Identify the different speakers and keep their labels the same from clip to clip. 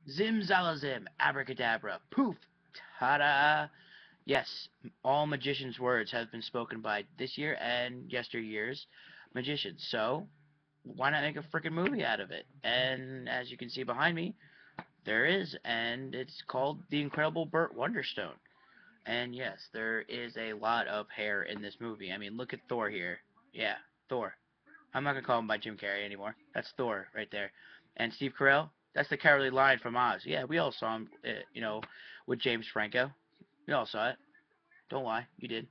Speaker 1: Zim zalazim, abracadabra, poof, ta-da! Yes, all magicians' words have been spoken by this year and yesteryear's magicians. So, why not make a freaking movie out of it? And as you can see behind me, there is, and it's called The Incredible Burt Wonderstone. And yes, there is a lot of hair in this movie. I mean, look at Thor here. Yeah, Thor. I'm not gonna call him by Jim Carrey anymore. That's Thor right there. And Steve Carell, that's the Cowardly Lion from Oz. Yeah, we all saw him, with James Franco. We all saw it. Don't lie, you did.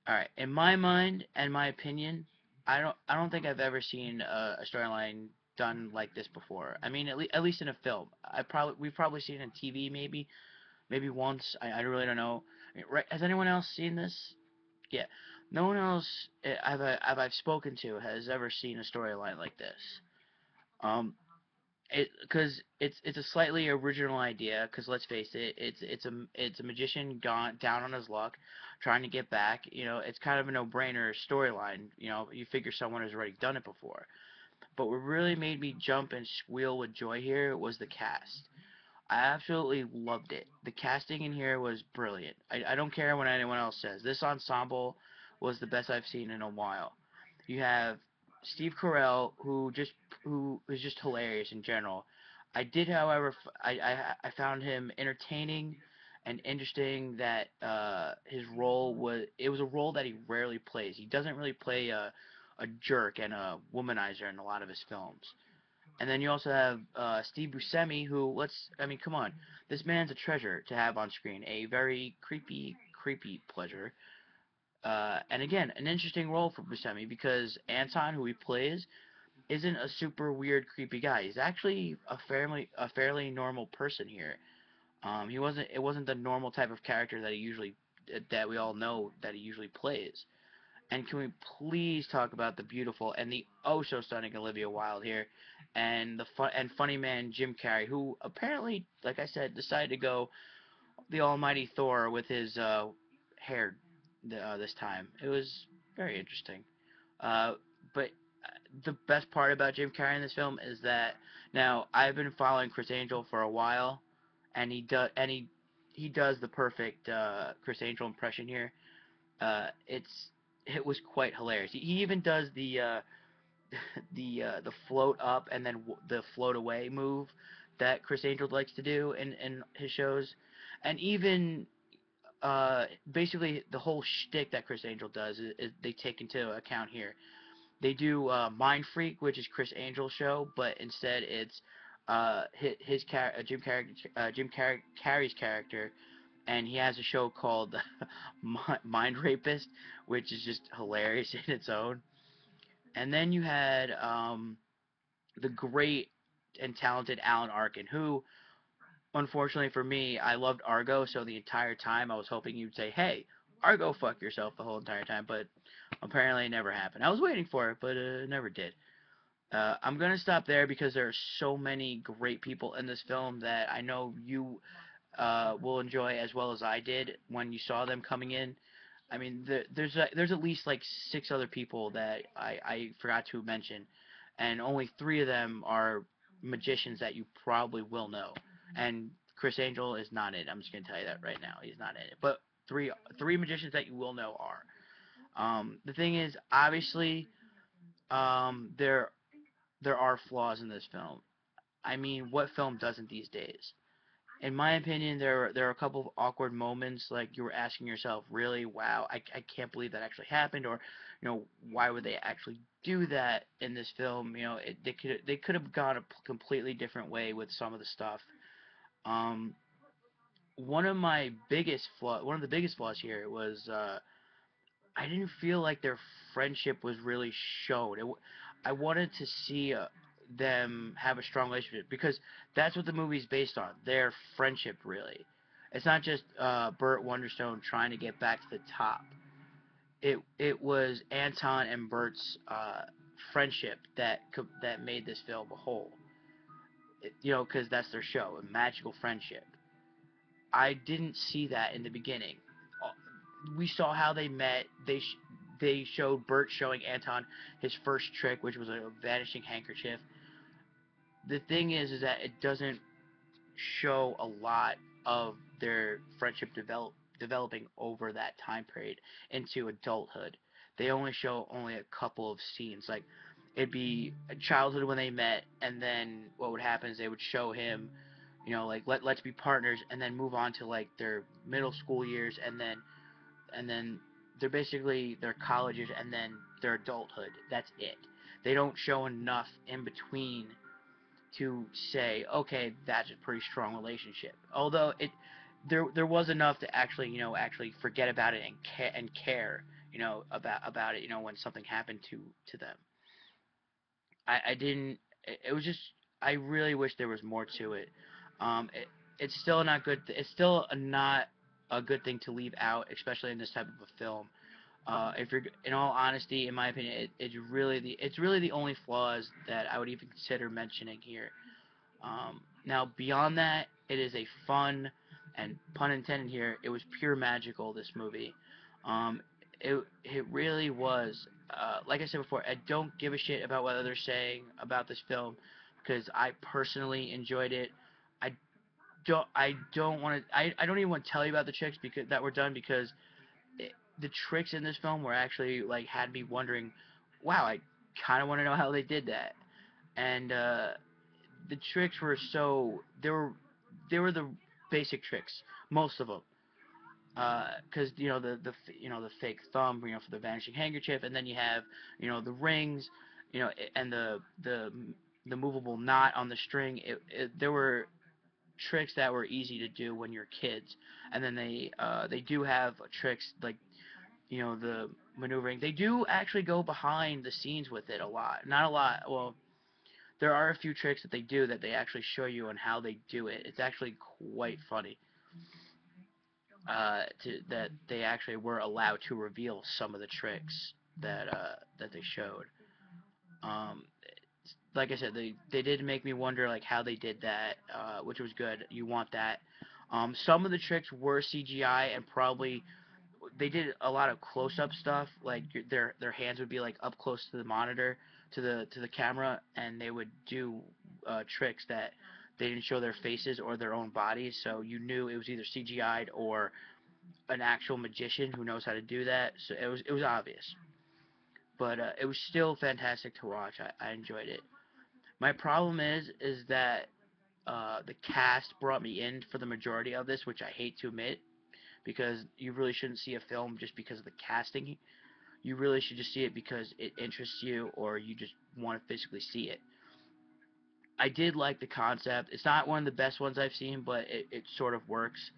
Speaker 1: All right. In my mind and my opinion, I don't think I've ever seen a storyline done like this before. I mean, at least in a film. We've probably seen it on TV, maybe once. I really don't know. I mean, right? Has anyone else seen this? Yeah. No one else I've spoken to has ever seen a storyline like this. Um, because it's a slightly original idea. Because let's face it, it's a magician gone down on his luck, trying to get back. It's kind of a no-brainer storyline. You figure someone has already done it before. But what really made me jump and squeal with joy here was the cast. I absolutely loved it. The casting in here was brilliant. I don't care what anyone else says. This ensemble was the best I've seen in a while. You have Steve Carell, who is just hilarious in general. I did, however, I found him entertaining and interesting. That his role was a role that he rarely plays. He doesn't really play a jerk and a womanizer in a lot of his films. And then you also have Steve Buscemi, who I mean, come on, this man's a treasure to have on screen, a very creepy pleasure. And again, an interesting role for Buscemi because Anton, who he plays, isn't a super weird, creepy guy. He's actually a fairly normal person here. It wasn't the normal type of character that we all know that he usually plays. And can we please talk about the beautiful and the oh so stunning Olivia Wilde here, and the funny man Jim Carrey, who apparently, like I said, decided to go the almighty Thor with his hair this time. It was very interesting. Uh, but the best part about Jim Carrey in this film is that now I've been following Chris Angel for a while, and he does the perfect Chris Angel impression here. It was quite hilarious. He even does the float up and then the float away move that Chris Angel likes to do in his shows, and even basically the whole shtick that Chris Angel does is they take into account here. They do Mind Freak, which is Chris Angel's show, but instead it's Jim Carrey's character, and he has a show called Mind Rapist, which is just hilarious in its own. And then you had the great and talented Alan Arkin, who, unfortunately for me, I loved Argo, so the entire time I was hoping you'd say, "Hey, Argo, fuck yourself," the whole entire time, but apparently it never happened. I was waiting for it, but it never did. I'm gonna stop there because there are so many great people in this film that I know you will enjoy as well as I did when you saw them coming in. I mean, there's at least like six other people that I forgot to mention, and only three of them are magicians that you probably will know. And Chris Angel is not in it. I'm just gonna tell you that right now. He's not in it. But three magicians that you will know are. The thing is, obviously, there are flaws in this film. I mean, what film doesn't these days? In my opinion, there are a couple of awkward moments, like you were asking yourself, really, wow, I can't believe that actually happened, or why would they actually do that in this film? They could have gone a completely different way with some of the stuff. Um, one of the biggest flaws here was I didn't feel like their friendship was really shown. I wanted to see them have a strong relationship because that's what the movie's based on. Their friendship, really. It's not just Burt Wonderstone trying to get back to the top. It was Anton and Bert's friendship that made this film a whole. Because that's their show, a magical friendship. I didn't see that in the beginning. We saw how they met. They showed Bert showing Anton his first trick, which was a vanishing handkerchief. the thing is that it doesn't show a lot of their friendship developing over that time period into adulthood. They only show only a couple of scenes. Like it'd be childhood when they met, and then what would happen is they would show him, like let's be partners, and then move on to like their middle school years, and then they're basically their college years, and then their adulthood. That's it. They don't show enough in between to say, okay, that's a pretty strong relationship. Although there was enough to actually actually forget about it and care about it when something happened to them. I didn't. It was just, I really wish there was more to it. It's still not good. It's still not a good thing to leave out, especially in this type of a film. If you're, in all honesty, in my opinion, it's really the only flaws that I would even consider mentioning here. Now beyond that, it is a fun, and pun intended here, it was pure magical. This movie, um, it really was. Like I said before, I don't give a shit about what others saying about this film because I personally enjoyed it. I don't want to. I don't even want to tell you about the tricks because that were done because the tricks in this film were actually like had me wondering, wow, I kind of want to know how they did that. And the tricks were they were the basic tricks, most of them. Because the fake thumb, for the vanishing handkerchief, and then you have the rings, and the movable knot on the string. There were tricks that were easy to do when you're kids, and then they do have tricks like the maneuvering. They do actually go behind the scenes with it a lot. Not a lot. Well, there are a few tricks that they do that they actually show you on how they do it. It's actually quite funny. That they actually were allowed to reveal some of the tricks that they showed. Um, like I said, they did make me wonder like how they did that, which was good. You want that. Some of the tricks were CGI and probably they did a lot of close-up stuff. Like their hands would be like up close to the monitor, to the camera, and they would do tricks that they didn't show their faces or their own bodies, so you knew it was either CGI'd or an actual magician who knows how to do that. So it was obvious, but it was still fantastic to watch. I enjoyed it. My problem is that the cast brought me in for the majority of this, which I hate to admit, because you really shouldn't see a film just because of the casting. You really should just see it because it interests you or you just want to physically see it. I did like the concept. It's not one of the best ones I've seen, but it sort of works.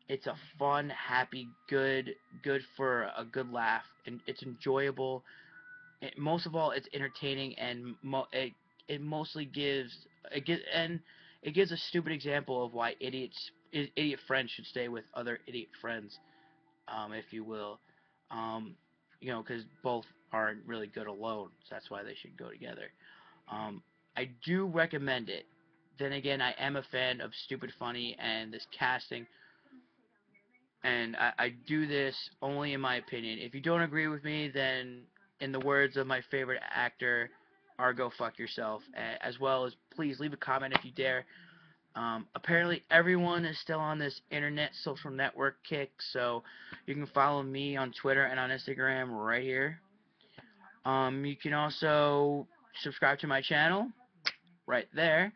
Speaker 1: It's a fun, happy, good for a good laugh, and it's enjoyable. Most of all, it's entertaining, and it mostly gives a stupid example of why idiot friends should stay with other idiot friends, if you will, um, because both aren't really good alone, so that's why they should go together. I do recommend it. Then again, I am a fan of stupid funny and this casting, and I do this only in my opinion. If you don't agree with me, then in the words of my favorite actor, go fuck yourself. As well as please leave a comment if you dare. Apparently everyone is still on this internet social network kick, so you can follow me on Twitter and on Instagram right here. You can also subscribe to my channel right there.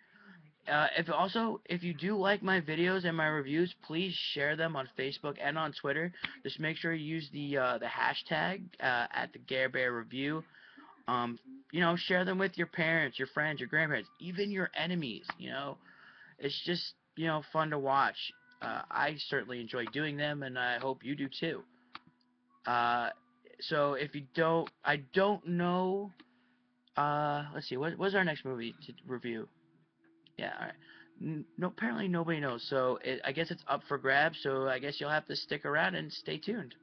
Speaker 1: If you do like my videos and my reviews, please share them on Facebook and on Twitter. Just make sure you use the hashtag at the Gare Bear Review. Share them with your parents, your friends, your grandparents, even your enemies. It's just fun to watch. I certainly enjoy doing them, and I hope you do too. So if you don't, I don't know. Let's see. What's our next movie to review? Yeah, alright. No, apparently nobody knows, so I guess it's up for grabs, so I guess you'll have to stick around and stay tuned.